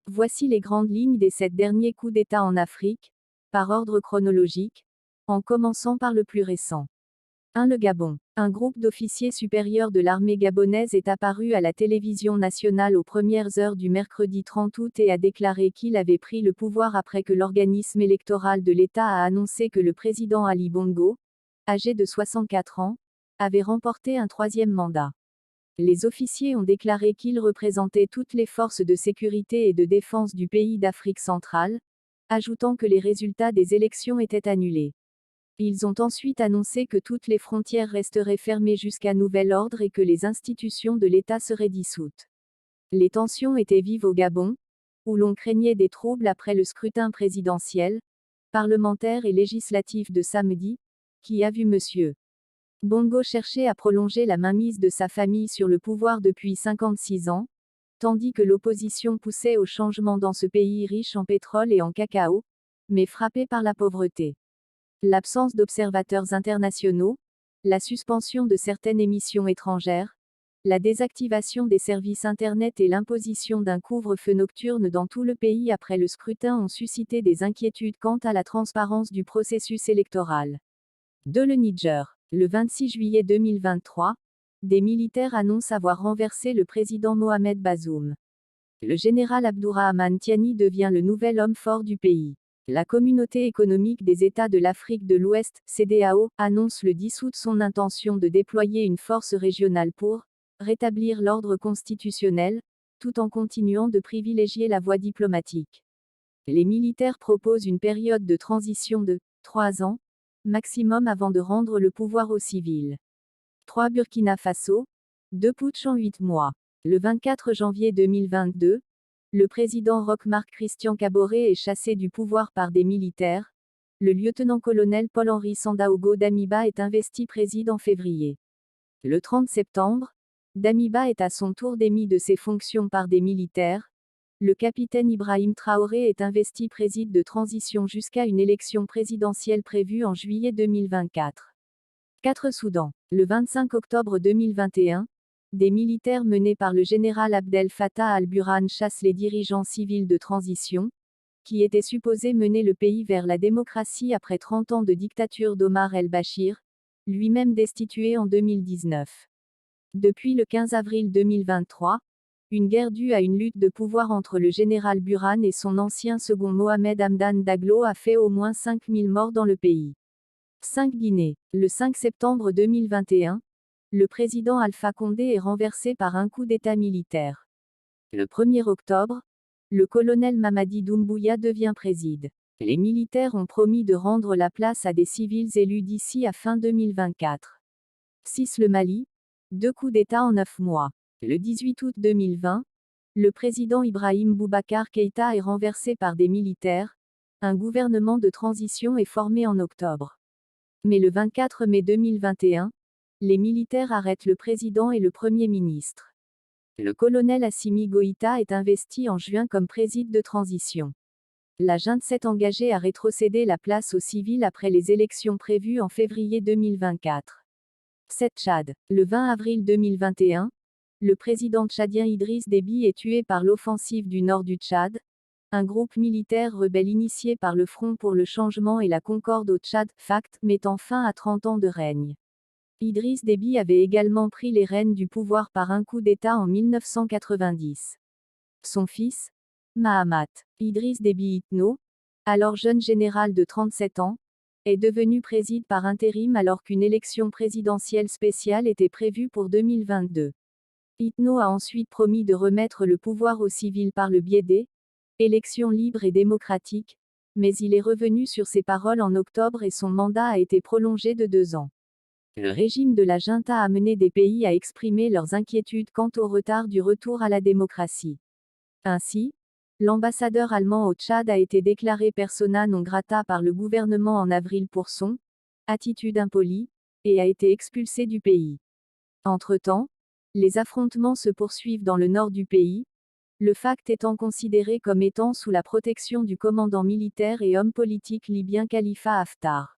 Voici les grandes lignes des 7 derniers coups d'État en Afrique, par ordre chronologique, en commençant par le plus récent. 1. Le Gabon. Un groupe d'officiers supérieurs de l'armée gabonaise est apparu à la télévision nationale aux premières heures du mercredi 30 août et a déclaré qu'il avait pris le pouvoir après que l'organisme électoral de l'État a annoncé que le président Ali Bongo, âgé de 64 ans, avait remporté un troisième mandat. Les officiers ont déclaré qu'ils représentaient toutes les forces de sécurité et de défense du pays d'Afrique centrale, ajoutant que les résultats des élections étaient annulés. Ils ont ensuite annoncé que toutes les frontières resteraient fermées jusqu'à nouvel ordre et que les institutions de l'État seraient dissoutes. Les tensions étaient vives au Gabon, où l'on craignait des troubles après le scrutin présidentiel, parlementaire et législatif de samedi, qui a vu M. Bongo chercher à prolonger la mainmise de sa famille sur le pouvoir depuis 56 ans, tandis que l'opposition poussait au changement dans ce pays riche en pétrole et en cacao, mais frappé par la pauvreté. L'absence d'observateurs internationaux, la suspension de certaines émissions étrangères, la désactivation des services Internet et l'imposition d'un couvre-feu nocturne dans tout le pays après le scrutin ont suscité des inquiétudes quant à la transparence du processus électoral. 2. Le Niger. Le 26 juillet 2023, des militaires annoncent avoir renversé le président Mohamed Bazoum. Le général Abdourahmane Tiani devient le nouvel homme fort du pays. La Communauté économique des États de l'Afrique de l'Ouest, CEDEAO, annonce le 10 août son intention de déployer une force régionale pour rétablir l'ordre constitutionnel, tout en continuant de privilégier la voie diplomatique. Les militaires proposent une période de transition de 3 ans, maximum avant de rendre le pouvoir aux civils. 3. Burkina Faso. 2 putsch en 8 mois. Le 24 janvier 2022, le président Roch-Marc Christian Kaboré est chassé du pouvoir par des militaires. Le lieutenant-colonel Paul-Henri Sandaogo Damiba est investi président en février. Le 30 septembre, Damiba est à son tour démis de ses fonctions par des militaires. Le capitaine Ibrahim Traoré est investi président de transition jusqu'à une élection présidentielle prévue en juillet 2024. 4. Soudan. Le 25 octobre 2021, des militaires menés par le général Abdel Fattah al-Burhan chassent les dirigeants civils de transition, qui étaient supposés mener le pays vers la démocratie après 30 ans de dictature d'Omar el-Béchir, lui-même destitué en 2019. Depuis le 15 avril 2023, une guerre due à une lutte de pouvoir entre le général Burhan et son ancien second Mohamed Hamdan Daglo a fait au moins 5000 morts dans le pays. 5. Guinée. Le 5 septembre 2021, le président Alpha Condé est renversé par un coup d'État militaire. Le 1er octobre, le colonel Mamadi Doumbouya devient président. Les militaires ont promis de rendre la place à des civils élus d'ici à fin 2024. 6. Le Mali. 2 coups d'État en 9 mois. Le 18 août 2020, le président Ibrahim Boubacar Keïta est renversé par des militaires. Un gouvernement de transition est formé en octobre. Mais le 24 mai 2021, les militaires arrêtent le président et le premier ministre. Le colonel Assimi Goïta est investi en juin comme président de transition. La junte s'est engagée à rétrocéder la place aux civils après les élections prévues en février 2024. 7. Tchad. Le 20 avril 2021, le président tchadien Idriss Déby est tué par l'offensive du nord du Tchad, un groupe militaire rebelle initié par le Front pour le changement et la concorde au Tchad, FACT, mettant fin à 30 ans de règne. Idriss Déby avait également pris les rênes du pouvoir par un coup d'État en 1990. Son fils, Mahamat Idriss Déby Itno, alors jeune général de 37 ans, est devenu président par intérim alors qu'une élection présidentielle spéciale était prévue pour 2022. Itno a ensuite promis de remettre le pouvoir aux civils par le biais des élections libres et démocratiques, mais il est revenu sur ses paroles en octobre et son mandat a été prolongé de 2 ans. Le régime de la junta a mené des pays à exprimer leurs inquiétudes quant au retard du retour à la démocratie. Ainsi, l'ambassadeur allemand au Tchad a été déclaré persona non grata par le gouvernement en avril pour son attitude impolie, et a été expulsé du pays. Entre-temps, les affrontements se poursuivent dans le nord du pays, le FACT étant considéré comme étant sous la protection du commandant militaire et homme politique libyen Khalifa Haftar.